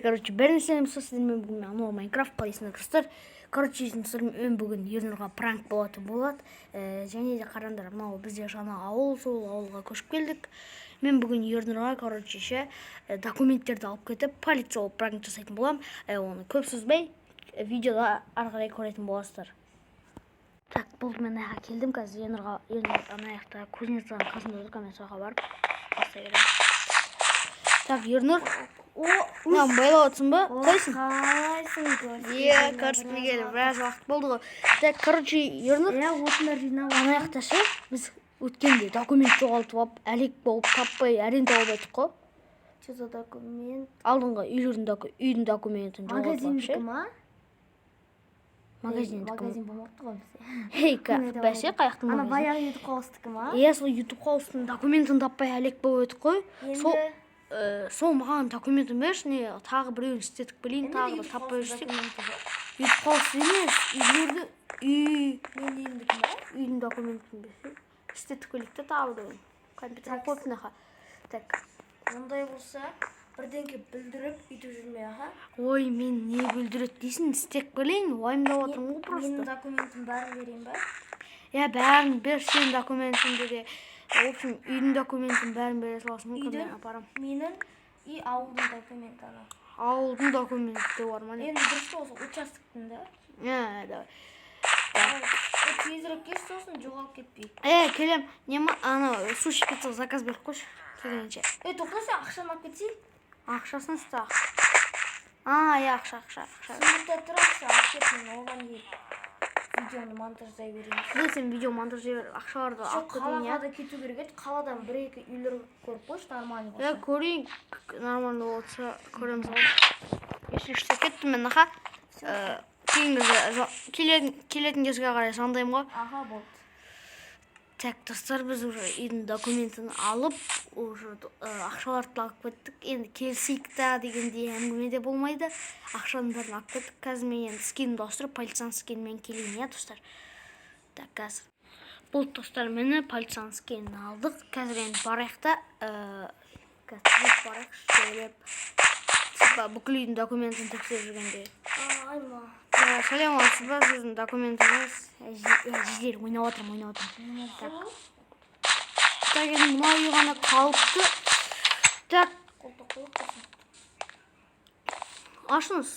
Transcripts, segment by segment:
Короче, бәріне сәлем мен бүгін анау Майнкрафт қалайсыңдар достар. Короче, мен бүгін Ернұрға пранк болады. Және де қараңдар, мынау бізде жаңа ауыл, сол ауылға көшіп келдік. Мен бүгін Ернұрға, короче, документтерді алып кетіп, полиция болып пранк жасайтын болам. Оны көп сөзбей, видеода ары қарай көретін боласыздар. Так, болды, мен аяққа келдім. Қазір Ернұрға аяқта кузнецаның қасында тұр, мен соға барып бастай беремін. Так, Ернұр, мынаны байлап отырсың ба? Қалайсың? Қалайсың? Көрсетіне келіп, біраз уақыт болды ғой. Так, короче, Ернұр, отындар жинап ана жақта ше, біз өткенде документ жоғалтып алып, әлек болып таппай, әрең тауып айттық қой. Что за документ? Алдыңғы үйдің документін жоғалтып алып ше. Магазиндікі ма? Магазиндікі ма? Магазин болмақты ғой бізде. Бәсе, қаяқтың Ана магазин? баяғы YouTube қауыстікі ма? Сол YouTube қауыстың документін таппай әлек болып өттік қой. Сол маған документін берші, не тағы біреуін істетік білейін, тағы да таппай жүрсек. YouTube қауысты емес, үйдің документін берші. Істетік білікті тағы да компьютер қойыпын аға. Так. Ондай болса, бірденге білдіріп, үйтіп жүрмей аға. Ой, мен не білдірет дейсің, істек білейін, ойымдап отырмын ғой просто. Менің документім бәрін берейін ба? Бәрін бер, сен документіңді де. В общем, үйдің документін бәрін бере саласың, мен апарам. Менің и ауылдың документі ана. Ауылдың документі бар ма? Енді дұрыс болса, участоктың да. Давай. Тезірек кеш сосын жоғалып кетпей. Келем, нема, ана суши пицца заказ беріп қойшы. Келгенше. Тоқтаса, ақшаны алып кетсей? Ақшасын ста. Ақша. Сыныпта тұрақшы, алып кет, мен оған дейін видеоны монтаждай берейін. Сен видео монтаждай бер, ақшаларды алып кетейін, қалаға да кету керек еді, қаладан бір-екі үйлер көріп қойшы, нормально болса. Көрейін, нормально болса, көреміз ғой. Ешінші кеттім мен, аға. Келетін кезге қарай сандайым ғой. Аға, болды. Так, достар, біз уже үйдің документін алып, уже ақшаларды алып кеттік. Енді келсейік та дегенде әңгіме де болмайды. Ақшаның бәрін алып кеттік. Қазір мен енді скинімді ауыстырып, полицияның скинмен келейін, достар. Так, қазір. Бұл достар, мені полицияның скинін алдық. Қазір енді барайық та, бүкіл үйдің документін тексеріп жүргенде. Айма. Сәлем алсыз ба, сіздің документіңіз жедел ойнап отырмын. Так, енді мына үй ғана қалыпты. Так, ашыңыз.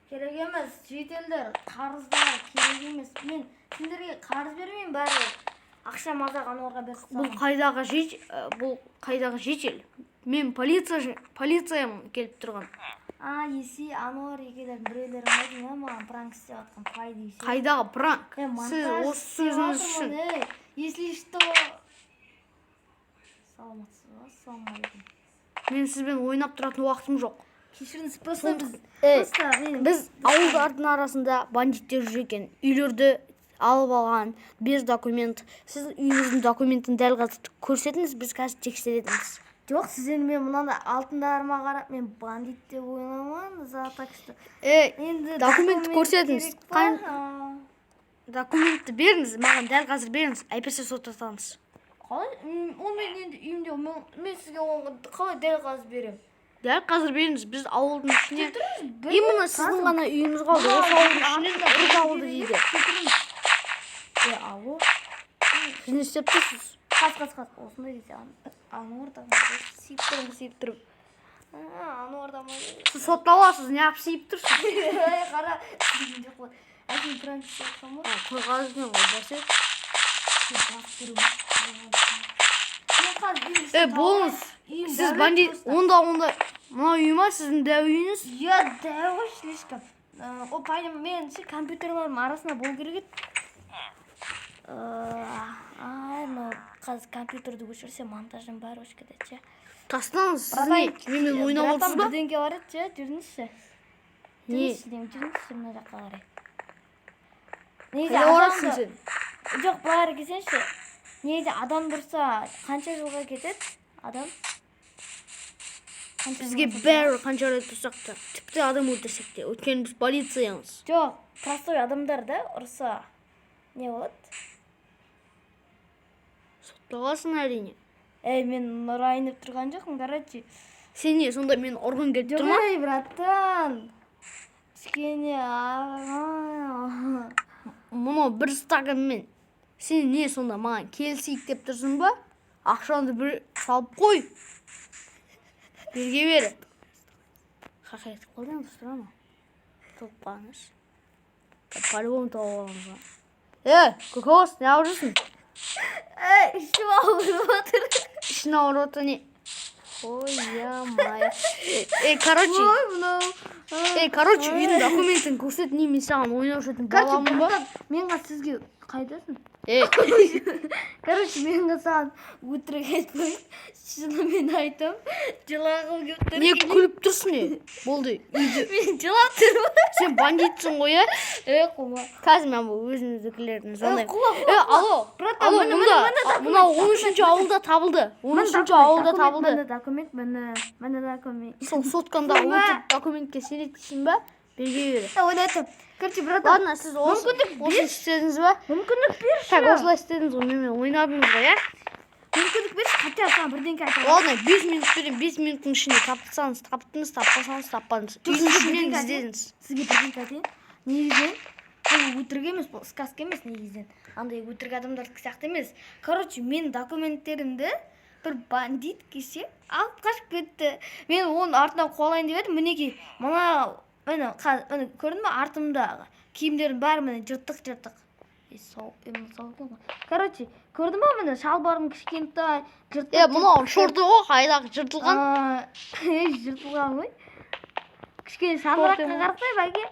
Керек емес, жетелдер, қарыздар, керек емес. Мен сендерге қарыз бермеймін, бәрі ақша мазақ ануарға берсін. Бұл қайдағы жетел. Мен полициямын келіп тұрған. Есі, ануар екелердің біреулерін айтын, маған пранк істеп атқан пай дейсі. Қайдағы пранк? Сіз осы сөзіңіз үшін. Если что... Саламатсыз ба? Салам алейкум. Мен сізбен ойнап тұратын уақытым жоқ. Кешіріңіз, просто біз ауылдардың арасында бандиттер жүр екен. Үйлерді алып алған, без документ. Сіз үйіңіздің документін дәл қазір көрсетіңіз, біз қазір тексеретінбіз. Жоқ, сізден мен мұнанда алтындарыма қарап, мен бандит деп ойламан, так что... Документті көрсетіңіз. Документті беріңіз, маған дәл қазір беріңіз, әйтпесе соттатамыз. Қалай? Ол мен енді үйімде, мен сізге қалай дәл қазір берем? Дәл қазір беріңіз, біз ауылдың ішіне... Именно сіздің ғана үйіңіз қалды, осы ауылдың ішінен бір ауылды дейді. Алло? Сіз не істеп тұрсыз? Қас, осындай дейді. Ануардан сүйіп тұрып. Ануардан Сіз сотталасыз, не ап сүйіп тұрсыз? Қара, сүйіп жоқ қой. Әкім пранк істеп жатқан ба? Қой қазірден ғой, бәсе. Болыңыз, сіз бандит, онда, мына үй ма, сіздің дәу үйіңіз? Дәу ғой, слишком. О, пайым, мен компьютерлерім арасында бол керек еді. Қазір компьютерді көшірсе, монтаждың бәрі өшіп кетеді. Тастаңыз, сіз не? Немен ойнап отырсыз ба? Бірденге бар еді, жүріңізші. Жүріңізші, мына жаққа қарай. Қайда барасың сен? Жоқ, бұлары кесенші. Неде адам дұрса, қанша жылға кетеді? Адам? Бізге бәрі қанша рет тұрсақ та, тіпті адам өлтірсек те, өйткені біз полициямыз. Жоқ, простой адамдар да ұрса. Не болады? Сотталасың әрине. Мен ұрайынып тұрған жоқпын, короче. Сен не сонда мені ұрғың келіп тұр ма? Ей, братан. Кішкене. Мұны бір стаканмен сен не сонда маған келісейік деп тұрсың ба? Ақшаңды бір салып қой. Берге бер. Хақиқат қолдан тұра ма? Топ қалыңыз. По-любому тауып аламыз. Көкөз, не алып жүрсің? Ішім ауырып отыр. Ішін ауырып отыр не? Ой, я-мая. Короче, үйдің документін көрсет, не мен саған ойнап жүретін баламын ба? Мен сізге қайдасың? Короче, мен саған өтірік айтпай, шынымен айтам. Жылағым келіп тұр. не күліп тұрсың не? Болды. Мен жылап тұрмын. Сен бандитсың ғой, ә? Құма. Қазір мен бұл өзіміздікілердің звондаймын. Алло, алло, мына 13-ші ауылда табылды. 13-ші ауылда табылды. Мені документ. Сол сотканда документке сенетсің ба? Берге бері. Ойлайтым. Короче, братан. Ладно, сіз осы істедіңіз ба? Мүмкіндік берші. Так, осылай істедіңіз ғой, менімен ойнадыңыз ғой, ә? Мүмкіндік берші, хотя саған бірдеңке айтамын. Ладно, 5 минут берем, 5 минуттың ішінде таптыңыз, таптыңыз, таппасаңыз, таппадыңыз. Үйдің ішінен іздедіңіз. Сізге бірдеңке айтайын. Негізінен бұл өтірік емес, бұл сказка емес негізінен. Андай өтірік адамдардікі сияқты емес. Короче, мен документтерімді бір бандит кесе алып қашып кетті. Мен оның артынан қуалайын деп едім. Мінекей, мына көрдің бе артымдағы киімдерім бәрі міне жыртық. Короче, көрдің бе міне шалбарым кішкентай жыртық. Мынау шорты ғой, қайдағы жыртылған. Жыртылған ғой. Кішкене шаңыраққа қарасай бәке.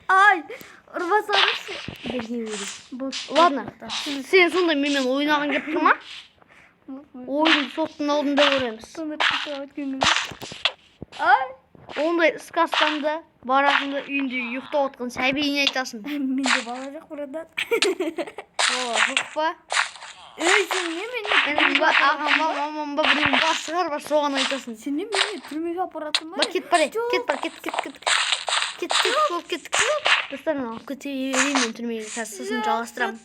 Ай, ұрбасаңызшы. Ладно, сен сонда менімен ойнаған кеп тұр ма? Ойын соттың алдында көреміз. Ондай сказкамда барасында үйінде ұйықтап отқан сәбиіне айтасың. Менде бала жоқ, братан. Жоқ па? Сен не мене? Ағам ба, мамам ба, біреуін басығар ба, соған айтасың. Сен не мене түрмеге апаратын ба? Кет бар, кет. Достарын алып кете берейін мен түрмеге, қазір сосын жалғастырамын.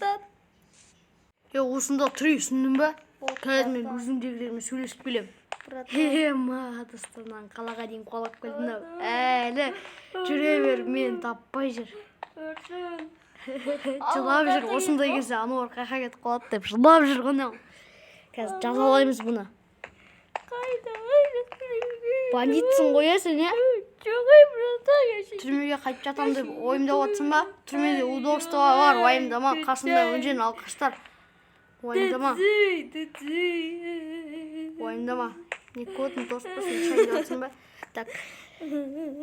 Осында тұрайсың ба? Қазір мен өзімдегілермен сөйлесіп келем. Достарынан қалаға дейін қуалап келдім ау. Әлі жүре бер, мен таппай жүр. Жылап жүр, осындай кезде ануар қайқа кетіп қалады деп жылап жүр ғана. Қазір жазалаймыз бұны. Бандитсың ғой сен, е? Түрмеге қайтып жатам деп ойымдап отсың ба? Түрмеде удобство бар, уайымдама, қасында өнжен алқаштар. Уайымдама. Не көтін тоспасын, шай жатсың ба? Так.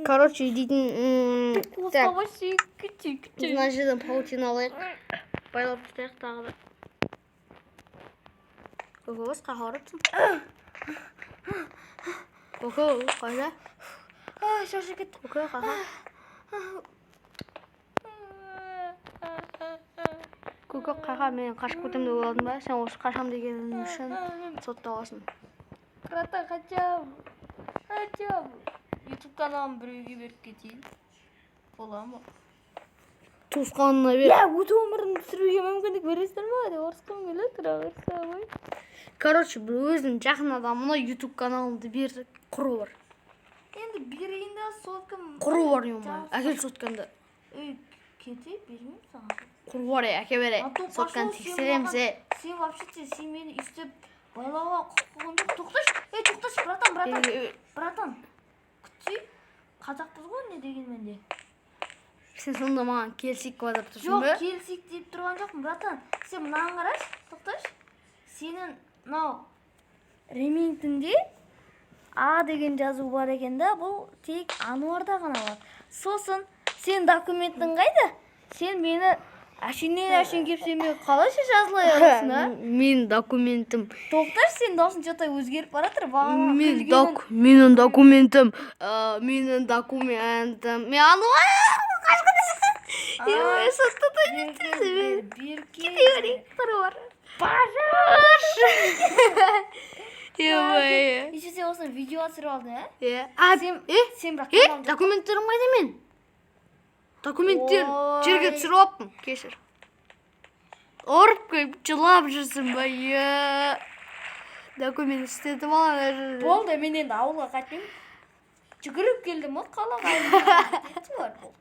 Короче, дейтін... Так. Мына жерден паутина алайық. Байлап тұтайық тағы да. Көкөз, қаға ұрыпсың? Көкөз, қайда? Шашы кетті. Көкөз, қаға? Көкөз, қаға, мен қашып көтем деп ойладың ба? Сен осы қашам дегенің үшін сотталасың. Братан, қачам. YouTube каналым біреуге беріп кетейін. Бола ма? Туысқанына бер. Өз өмірімді сүруге мүмкіндік бересіздер ма? Деп ұрысқым келеді, ұрысқым. Короче, бір өзінің жақын адамына YouTube каналымды бер, құру бар. Енді берейін да, соткам... Құру бар, ема. Әкел сотканды. Кете, бермеймін саған. Құру бар, әке бере. Сотканы тексереміз, Сен вообще-те, сен мені үстіп байлауға құқығым жоқ. Тоқташ, братан. Күтсей, қазақпыз ғой не дегенменде. Сен сонда маған келсек қадап тұрсың Жоқ, бе? келсек деп тұрған жоқпын, братан. Сен мынаған қараш, тоқташ. Сенің мынау ремингтінде А деген жазу бар екен да, бұл тек Ануарда ғана бар. Сосын, сен документтің қайда? Сен мені әшін кепсеме қалайша жазылай аласың, а? Мен документім. Тоқташ, сен даусын жоқтай өзгеріп баратыр. Менің документім. Мен Ануар! Қашқы десің? Соттата жетсіз. Кете берейік, тұры бар. Пажаш! Еще сен осыны видео түсіріп алдың, Сен бірақ документтерім қайда мен? Документтер жерге түсіріп алыппын, кешір. Ұрып қойып жылап жүрсің ба? Документ істетіп алам. Болды, мен енді ауылға қайтпаймын. Жүгіріп келдім ғой қалаға. Кетші бар болды.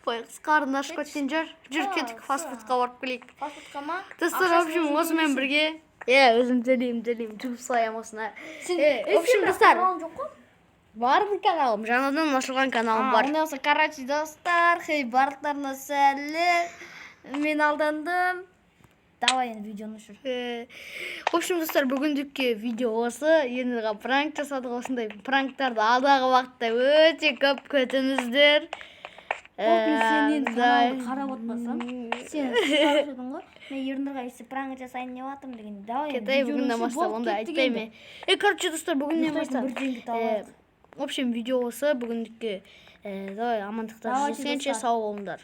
Қой, қарын ашып кеткен жүр. Жүр кетік фастфудқа барып келейік. Фастфудқа ма? Достар, в общем, осымен бірге. Өзім төлеймін. Жұмыс салайым осына. В общем, достар. Бар бір каналым, жаңадан ашылған каналым бар. Онда болса, короче, достар, барлықтарына сәлем. Мен алдандым. Давай енді видеоны ұшыр. В общем, достар, бүгіндікке видео осы. Ернұрға пранк жасадық, осындай пранктарды алдағы уақытта өте көп күтіңіздер. Мен сен енді каналды қарап отпасам, сен сұрап жүрдің ғой. Мен Ернұрға есі пранк жасайын деп жатырмын деген. Давай енді Кетай бүгіннен бастап, онда айтпаймын. Короче, достар, бүгіннен бастап. В общем, видео осы. Бүгіндікке давай амандықтар жасайыншы, сау болыңдар.